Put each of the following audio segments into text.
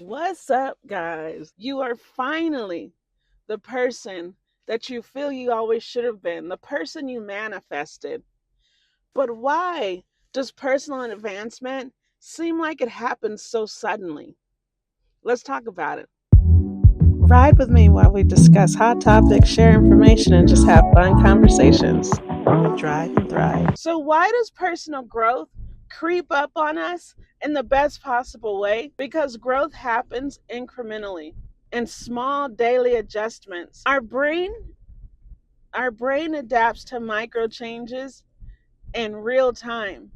What's up, guys? You are finally the person that you feel you always should have been, the person you manifested. But why does personal advancement seem like it happens so suddenly? Let's talk about it. Ride with me while we discuss hot topics, share information, and just have fun conversations. Drive and thrive. So, why does personal growth creep up on us in the best possible way? Because growth happens incrementally in small daily adjustments. Our brain adapts to micro changes in real time.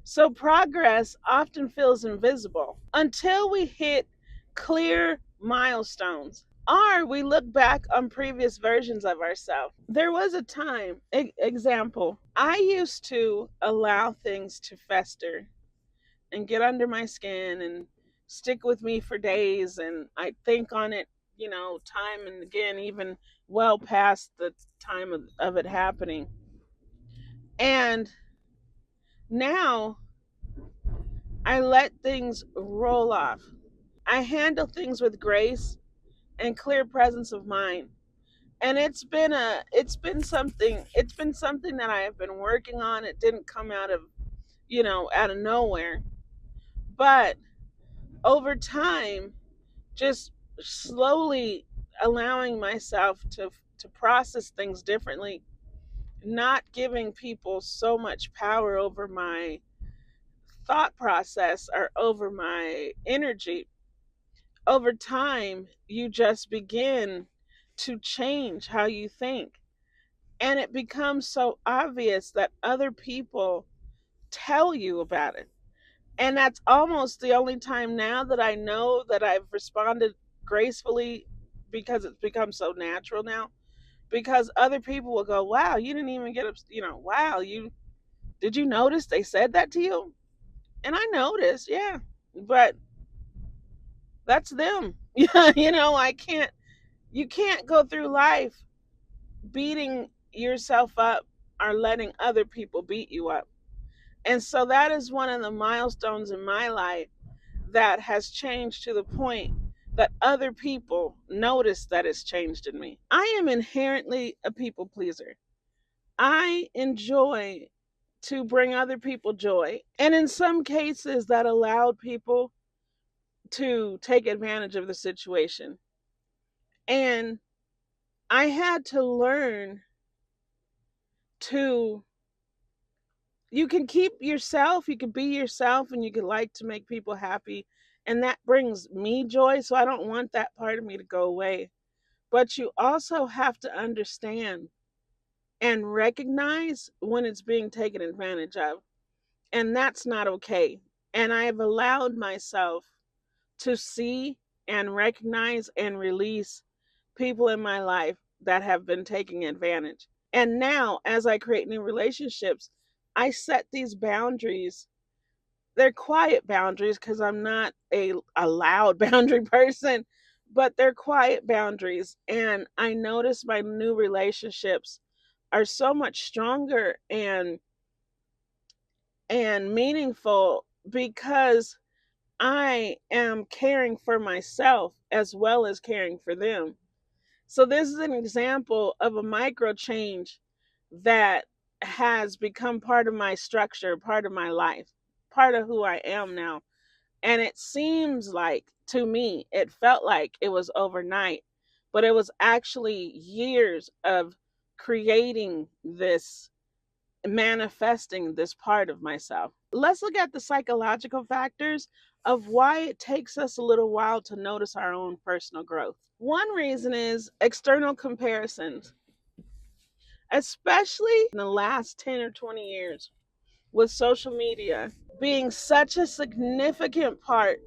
So progress often feels invisible until we hit clear milestones. Or we look back on previous versions of ourselves. There was a time, example, I used to allow things to fester and get under my skin and stick with me for days. And I think on it, time and again, even well past the time of it happening. And now I let things roll off. I handle things with grace and clear presence of mind. And it's been something that I have been working on. It didn't come out of nowhere. But over time, just slowly allowing myself to process things differently, not giving people so much power over my thought process or over my energy. Over time, you just begin to change how you think. And it becomes so obvious that other people tell you about it. And that's almost the only time now that I know that I've responded gracefully, because it's become so natural now. Because other people will go, "Wow, you didn't even get up, wow, you did you notice they said that to you?" And I noticed, yeah. But that's them. Yeah, I can't you can't go through life beating yourself up or letting other people beat you up. And so that is one of the milestones in my life that has changed to the point that other people notice that it's changed in me. I am inherently a people pleaser. I enjoy to bring other people joy. And in some cases, that allowed people to take advantage of the situation. And I had to learn to, you can keep yourself, you can be yourself, and you can like to make people happy. And that brings me joy. So I don't want that part of me to go away. But you also have to understand and recognize when it's being taken advantage of. And that's not okay. And I have allowed myself to see and recognize and release people in my life that have been taking advantage. And now, as I create new relationships, I set these boundaries. They're quiet boundaries because I'm not a loud boundary person, but they're quiet boundaries. And I notice my new relationships are so much stronger and meaningful because I am caring for myself as well as caring for them. So this is an example of a micro change that has become part of my structure, part of my life, part of who I am now. And it seems like, to me, it felt like it was overnight, but it was actually years of creating this, manifesting this part of myself. Let's look at the psychological factors of why it takes us a little while to notice our own personal growth. One reason is external comparisons, especially in the last 10 or 20 years with social media being such a significant part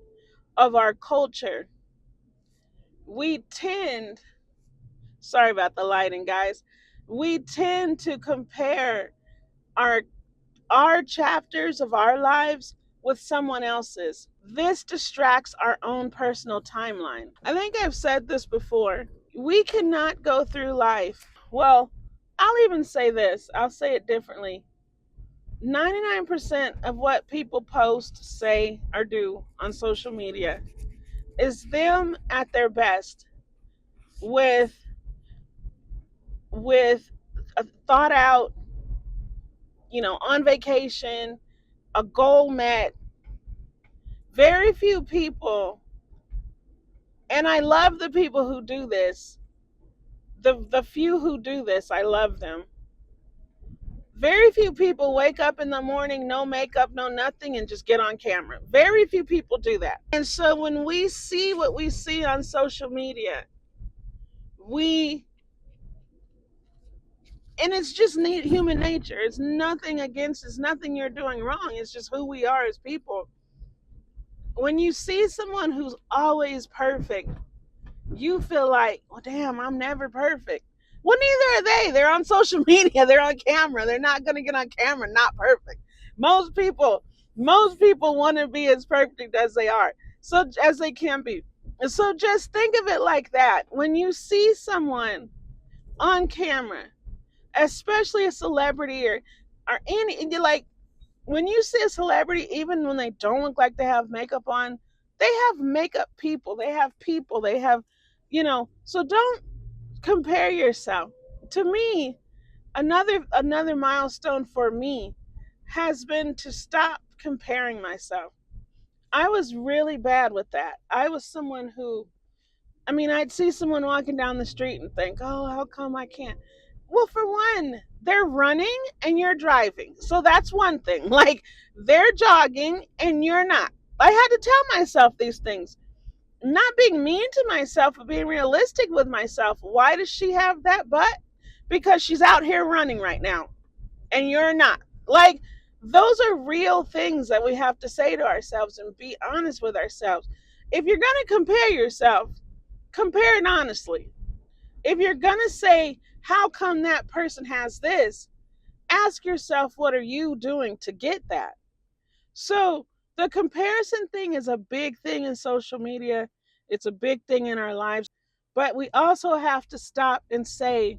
of our culture. We tend, sorry about the lighting, guys, we tend to compare our our chapters of our lives with someone else's. This distracts our own personal timeline. I think I've said this before. We cannot go through life. Well, I'll even say this, I'll say it differently. 99% of what people post, say, or do on social media, is them at their best with a thought out, on vacation, a goal met. Very few people, and I love the people who do this. The few who do this, I love them. Very few people wake up in the morning, no makeup, no nothing, and just get on camera. Very few people do that. And so when we see what we see on social media, we, and it's just human nature. It's nothing against, it's nothing you're doing wrong. It's just who we are as people. When you see someone who's always perfect, you feel like, well, damn, I'm never perfect. Well, neither are they. They're on social media. They're on camera. They're not going to get on camera not perfect. Most people, most people want to be as perfect as they are, so as they can be. So just think of it like that. When you see someone on camera, especially a celebrity or any, you're like, when you see a celebrity, even when they don't look like they have makeup on, they have makeup people. They have people. They have, so don't compare yourself. To me, another milestone for me has been to stop comparing myself. I was really bad with that. I was someone who, I'd see someone walking down the street and think, oh, how come I can't? Well, for one, they're running and you're driving. So that's one thing. Like, they're jogging and you're not. I had to tell myself these things. Not being mean to myself, but being realistic with myself. Why does she have that butt? Because she's out here running right now and you're not. Like, those are real things that we have to say to ourselves and be honest with ourselves. If you're going to compare yourself, compare it honestly. If you're going to say, how come that person has this? Ask yourself, what are you doing to get that? So, the comparison thing is a big thing in social media. It's a big thing in our lives. But we also have to stop and say,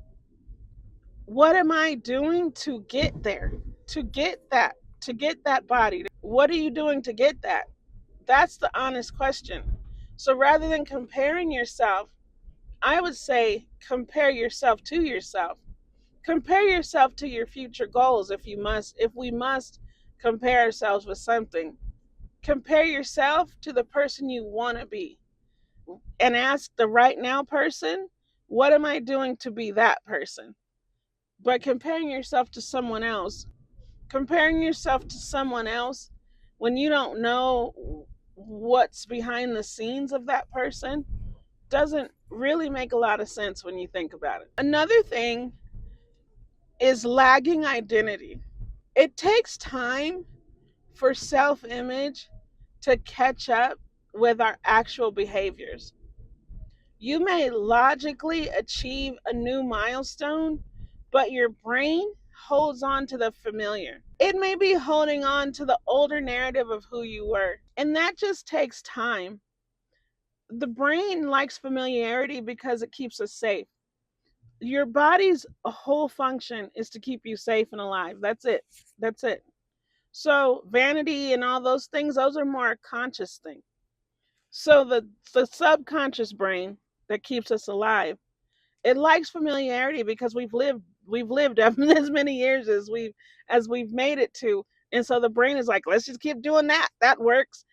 what am I doing to get there? To get that, to get that body? What are you doing to get that? That's the honest question. So rather than comparing yourself, I would say compare yourself to yourself. Compare yourself to your future goals if we must compare ourselves with something. Compare yourself to the person you want to be and ask the right now person, what am I doing to be that person? But comparing yourself to someone else when you don't know what's behind the scenes of that person doesn't really make a lot of sense when you think about it. Another thing is lagging identity. It takes time for self image to catch up with our actual behaviors. You may logically achieve a new milestone, but your brain holds on to the familiar. It may be holding on to the older narrative of who you were, and that just takes time. The brain likes familiarity because it keeps us safe. Your body's whole function is to keep you safe and alive. That's it. That's it. So vanity and all those things, those are more conscious things. So the subconscious brain that keeps us alive, it likes familiarity because we've lived as many years as we've made it to. And so the brain is like, let's just keep doing that. That works.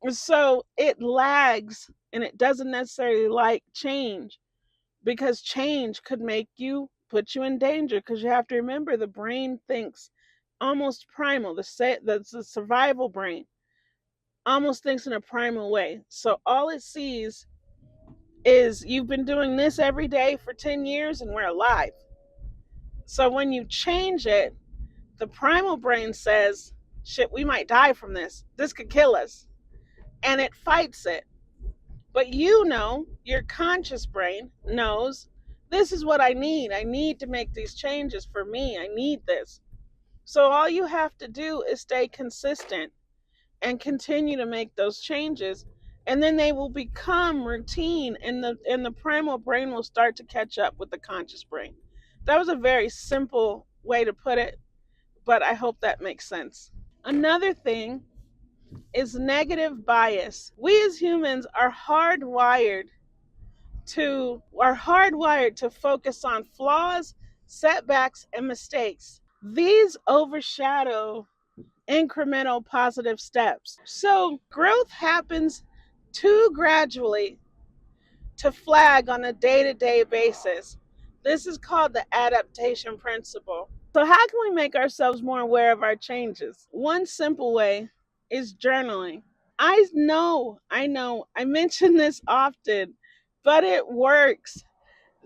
And so it lags and it doesn't necessarily like change because change could put you in danger because you have to remember the brain thinks almost primal. The survival brain almost thinks in a primal way. So all it sees is you've been doing this every day for 10 years and we're alive. So when you change it, the primal brain says, shit, we might die from this. This could kill us. And it fights it. But your conscious brain knows this is what I need. I need to make these changes for me. I need this. So all you have to do is stay consistent and continue to make those changes, and then they will become routine, and the primal brain will start to catch up with the conscious brain. That was a very simple way to put it, but I hope that makes sense. Another thing is negative bias. We as humans are hardwired to focus on flaws, setbacks, and mistakes. These overshadow incremental positive steps. So growth happens too gradually to flag on a day-to-day basis. This is called the adaptation principle. So how can we make ourselves more aware of our changes? One simple way is journaling. I know, I mention this often, but it works.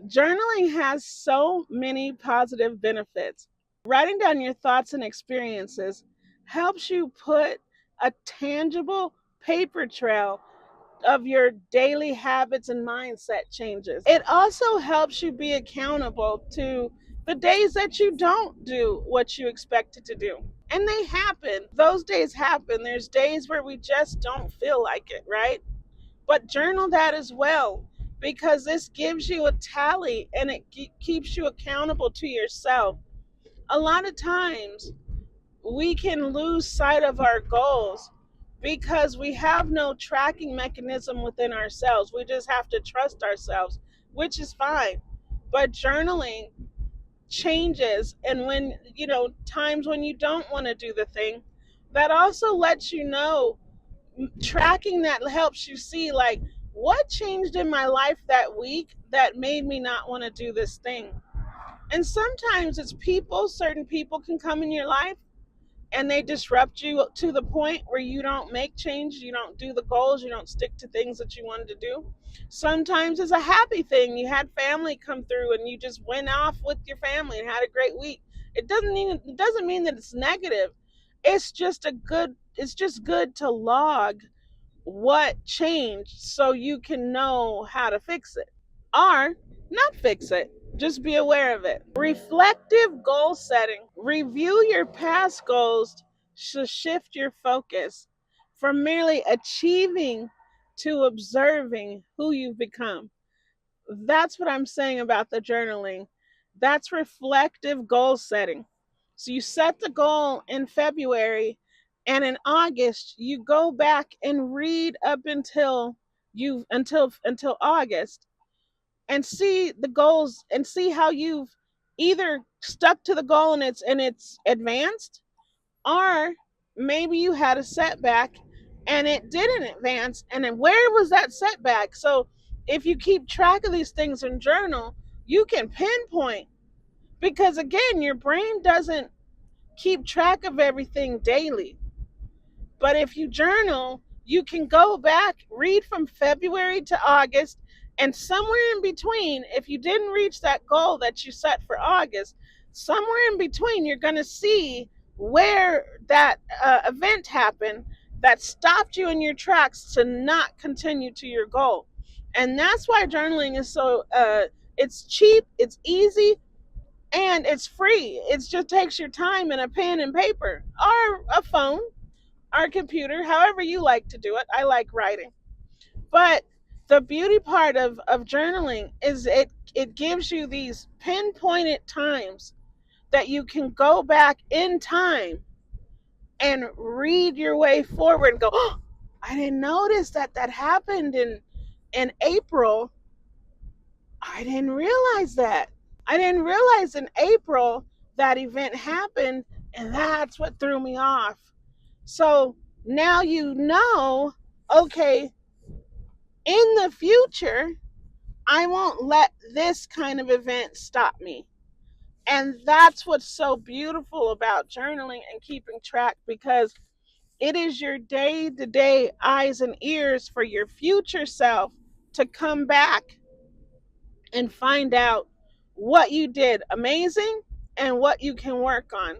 Journaling has so many positive benefits. Writing down your thoughts and experiences helps you put a tangible paper trail of your daily habits and mindset changes. It also helps you be accountable to the days that you don't do what you expected to do. And they happen. Those days happen. There's days where we just don't feel like it, right? But journal that as well, because this gives you a tally and it keeps you accountable to yourself. A lot of times we can lose sight of our goals because we have no tracking mechanism within ourselves. We just have to trust ourselves, which is fine. But journaling changes, and when, times when you don't want to do the thing, that also lets you know. Tracking that helps you see, like, what changed in my life that week that made me not want to do this thing. And sometimes it's people. Certain people can come in your life and they disrupt you to the point where you don't make change, you don't do the goals, you don't stick to things that you wanted to do. Sometimes it's a happy thing. You had family come through and you just went off with your family and had a great week. It doesn't mean that it's negative. It's just good to log what changed so you can know how to fix it or not fix it. Just be aware of it. Reflective goal setting. Review your past goals to shift your focus from merely achieving to observing who you've become. That's what I'm saying about the journaling. That's reflective goal setting. So you set the goal in February, and in August you go back and read up until August, and see the goals and see how you've either stuck to the goal and it's advanced, or maybe you had a setback and it didn't advance, and then where was that setback? So if you keep track of these things in journal, you can pinpoint, because again, your brain doesn't keep track of everything daily. But if you journal, you can go back, read from February to August, and somewhere in between, if you didn't reach that goal that you set for August, somewhere in between, you're going to see where that event happened that stopped you in your tracks to not continue to your goal. And that's why journaling is it's cheap, it's easy, and it's free. It just takes your time and a pen and paper or a phone or computer, however you like to do it. I like writing. But the beauty part of journaling is it gives you these pinpointed times that you can go back in time and read your way forward and go, oh, I didn't notice that happened in April. I didn't realize that. I didn't realize in April that event happened, and that's what threw me off. So now you know, okay, in the future, I won't let this kind of event stop me. And that's what's so beautiful about journaling and keeping track, because it is your day to day eyes and ears for your future self to come back and find out what you did amazing and what you can work on.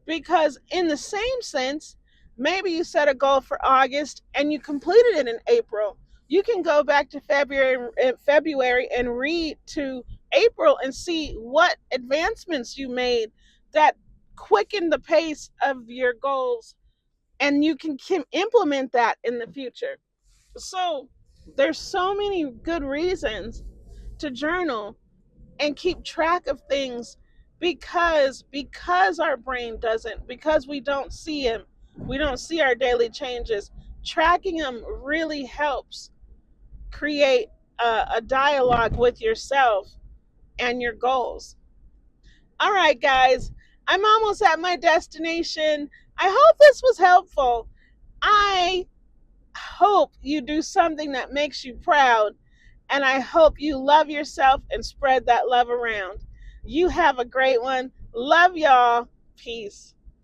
Because in the same sense, maybe you set a goal for August and you completed it in April. You can go back to February and read to April and see what advancements you made that quicken the pace of your goals, and you can implement that in the future. So there's so many good reasons to journal and keep track of things, because our brain doesn't, because we don't see them, We don't see our daily changes. Tracking them really helps create a dialogue with yourself and your goals. All right, guys, I'm almost at my destination. I hope this was helpful. I hope you do something that makes you proud, and I hope you love yourself and spread that love around. You have a great one. Love y'all. Peace.